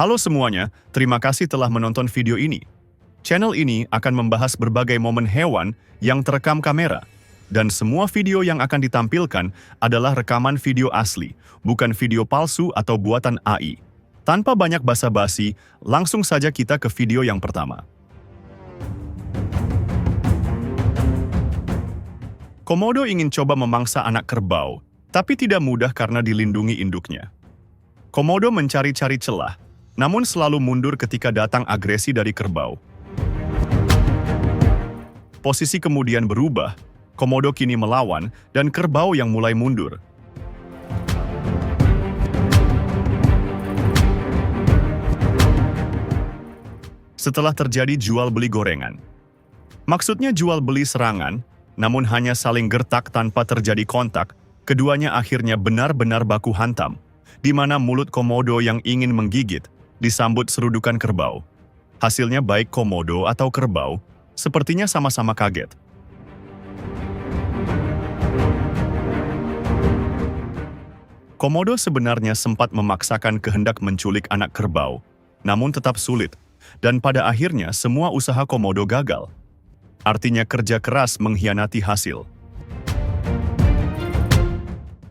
Halo semuanya, terima kasih telah menonton video ini. Channel ini akan membahas berbagai momen hewan yang terekam kamera. Dan semua video yang akan ditampilkan adalah rekaman video asli, bukan video palsu atau buatan AI. Tanpa banyak basa-basi, langsung saja kita ke video yang pertama. Komodo ingin coba memangsa anak kerbau, tapi tidak mudah karena dilindungi induknya. Komodo mencari-cari celah, namun selalu mundur ketika datang agresi dari kerbau. Posisi kemudian berubah, Komodo kini melawan dan kerbau yang mulai mundur. Setelah terjadi jual beli gorengan. Maksudnya jual beli serangan, namun hanya saling gertak tanpa terjadi kontak, keduanya akhirnya benar-benar baku hantam, di mana mulut Komodo yang ingin menggigit disambut serudukan kerbau. Hasilnya baik Komodo atau kerbau, sepertinya sama-sama kaget. Komodo sebenarnya sempat memaksakan kehendak menculik anak kerbau, namun tetap sulit, dan pada akhirnya semua usaha Komodo gagal. Artinya kerja keras mengkhianati hasil.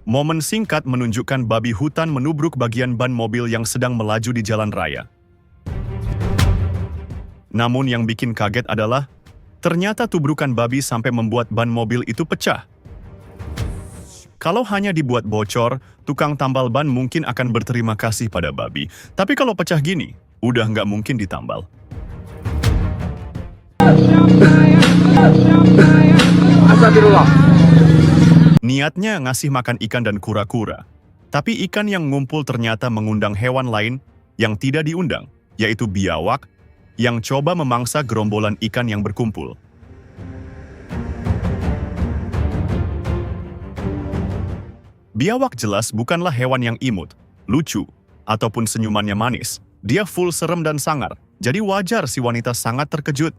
Momen singkat menunjukkan babi hutan menubruk bagian ban mobil yang sedang melaju di jalan raya. Namun yang bikin kaget adalah, ternyata tubrukan babi sampai membuat ban mobil itu pecah. Kalau hanya dibuat bocor, tukang tambal ban mungkin akan berterima kasih pada babi. Tapi kalau pecah gini, udah nggak mungkin ditambal. Astagfirullah. Niatnya ngasih makan ikan dan kura-kura. Tapi ikan yang ngumpul ternyata mengundang hewan lain yang tidak diundang, yaitu biawak, yang coba memangsa gerombolan ikan yang berkumpul. Biawak jelas bukanlah hewan yang imut, lucu, ataupun senyumannya manis. Dia full serem dan sangar, jadi wajar si wanita sangat terkejut.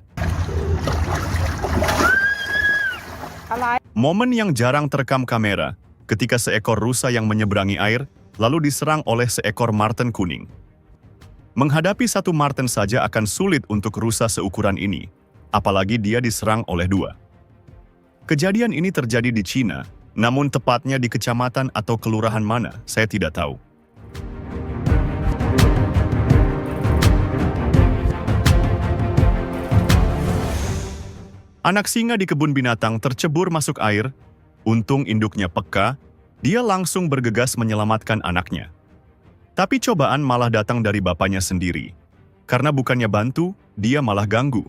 Momen yang jarang terekam kamera, ketika seekor rusa yang menyeberangi air, lalu diserang oleh seekor marten kuning. Menghadapi satu marten saja akan sulit untuk rusa seukuran ini, apalagi dia diserang oleh dua. Kejadian ini terjadi di Cina, namun tepatnya di kecamatan atau kelurahan mana, saya tidak tahu. Anak singa di kebun binatang tercebur masuk air. Untung induknya peka, dia langsung bergegas menyelamatkan anaknya. Tapi cobaan malah datang dari bapaknya sendiri. Karena bukannya bantu, dia malah ganggu.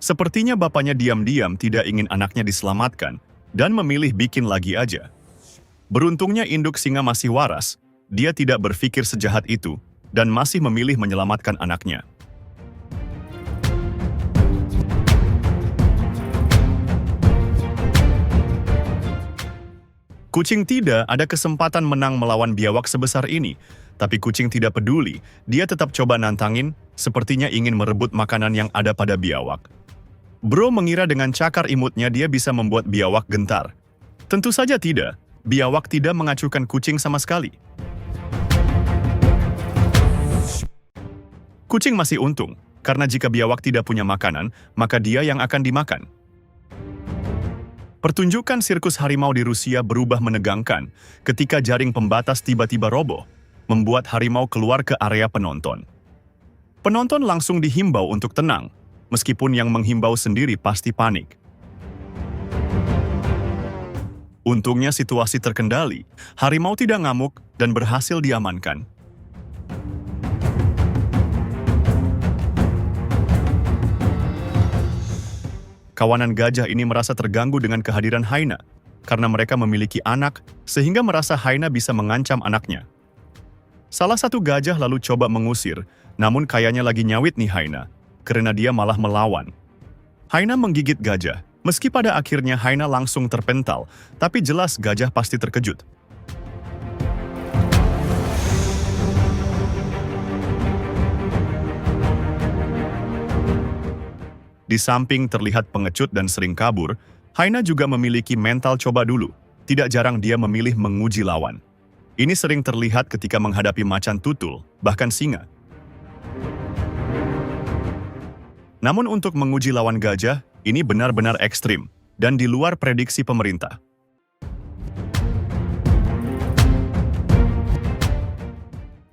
Sepertinya bapaknya diam-diam tidak ingin anaknya diselamatkan, dan memilih bikin lagi aja. Beruntungnya induk singa masih waras, dia tidak berpikir sejahat itu, dan masih memilih menyelamatkan anaknya. Kucing tidak ada kesempatan menang melawan biawak sebesar ini, tapi kucing tidak peduli, dia tetap coba nantangin, sepertinya ingin merebut makanan yang ada pada biawak. Bro mengira dengan cakar imutnya dia bisa membuat biawak gentar. Tentu saja tidak, biawak tidak mengacuhkan kucing sama sekali. Kucing masih untung, karena jika biawak tidak punya makanan, maka dia yang akan dimakan. Pertunjukan sirkus harimau di Rusia berubah menegangkan ketika jaring pembatas tiba-tiba roboh, membuat harimau keluar ke area penonton. Penonton langsung dihimbau untuk tenang, meskipun yang menghimbau sendiri pasti panik. Untungnya situasi terkendali, harimau tidak ngamuk dan berhasil diamankan. Kawanan gajah ini merasa terganggu dengan kehadiran Haina, karena mereka memiliki anak, sehingga merasa Haina bisa mengancam anaknya. Salah satu gajah lalu coba mengusir, namun kayaknya lagi nyawit nih Haina, karena dia malah melawan. Haina menggigit gajah, meski pada akhirnya Haina langsung terpental, tapi jelas gajah pasti terkejut. Di samping terlihat pengecut dan sering kabur, Haina juga memiliki mental coba dulu. Tidak jarang dia memilih menguji lawan. Ini sering terlihat ketika menghadapi macan tutul, bahkan singa. Namun untuk menguji lawan gajah, ini benar-benar ekstrim dan di luar prediksi pemerintah.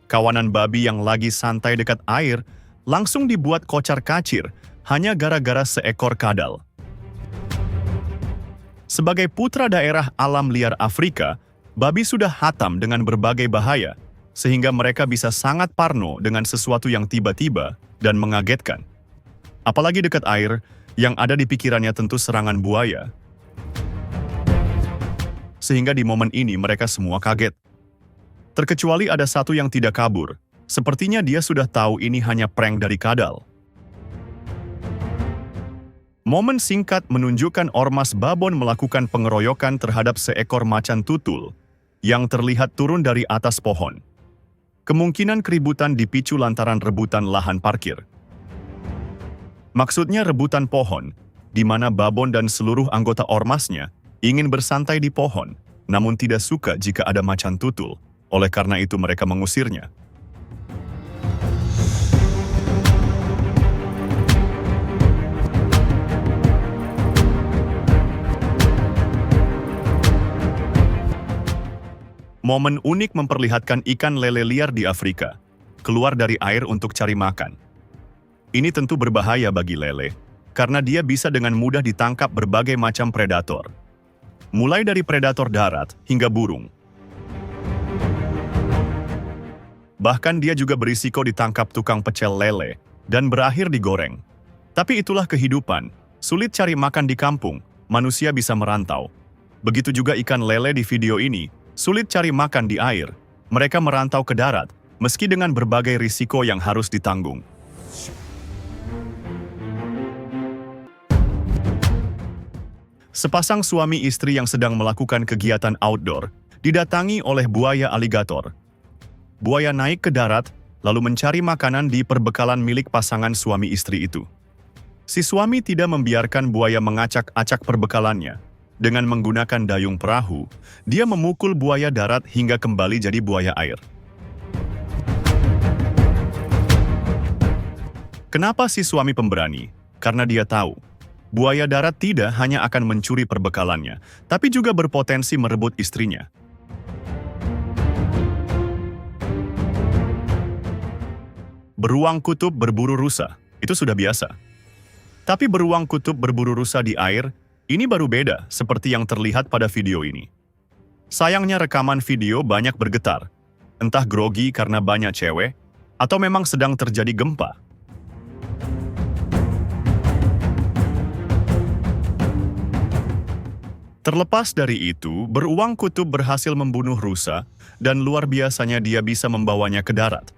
Kawanan babi yang lagi santai dekat air langsung dibuat kocar-kacir hanya gara-gara seekor kadal. Sebagai putra daerah alam liar Afrika, babi sudah hatam dengan berbagai bahaya, sehingga mereka bisa sangat parno dengan sesuatu yang tiba-tiba dan mengagetkan. Apalagi dekat air, yang ada di pikirannya tentu serangan buaya. Sehingga di momen ini mereka semua kaget. Terkecuali ada satu yang tidak kabur. Sepertinya dia sudah tahu ini hanya prank dari kadal. Momen singkat menunjukkan ormas babon melakukan pengeroyokan terhadap seekor macan tutul yang terlihat turun dari atas pohon. Kemungkinan keributan dipicu lantaran rebutan lahan parkir. Maksudnya rebutan pohon, di mana babon dan seluruh anggota ormasnya ingin bersantai di pohon, namun tidak suka jika ada macan tutul. Oleh karena itu mereka mengusirnya. Momen unik memperlihatkan ikan lele liar di Afrika, keluar dari air untuk cari makan. Ini tentu berbahaya bagi lele, karena dia bisa dengan mudah ditangkap berbagai macam predator. Mulai dari predator darat hingga burung. Bahkan dia juga berisiko ditangkap tukang pecel lele dan berakhir digoreng. Tapi itulah kehidupan, sulit cari makan di kampung, manusia bisa merantau. Begitu juga ikan lele di video ini, sulit cari makan di air. Mereka merantau ke darat, meski dengan berbagai risiko yang harus ditanggung. Sepasang suami istri yang sedang melakukan kegiatan outdoor didatangi oleh buaya aligator. Buaya naik ke darat, lalu mencari makanan di perbekalan milik pasangan suami istri itu. Si suami tidak membiarkan buaya mengacak-acak perbekalannya. Dengan menggunakan dayung perahu, dia memukul buaya darat hingga kembali jadi buaya air. Kenapa si suami pemberani? Karena dia tahu, buaya darat tidak hanya akan mencuri perbekalannya, tapi juga berpotensi merebut istrinya. Beruang kutub berburu rusa, itu sudah biasa. Tapi beruang kutub berburu rusa di air, ini baru beda seperti yang terlihat pada video ini. Sayangnya rekaman video banyak bergetar, entah grogi karena banyak cewek, atau memang sedang terjadi gempa. Terlepas dari itu, beruang kutub berhasil membunuh rusa, dan luar biasanya dia bisa membawanya ke darat.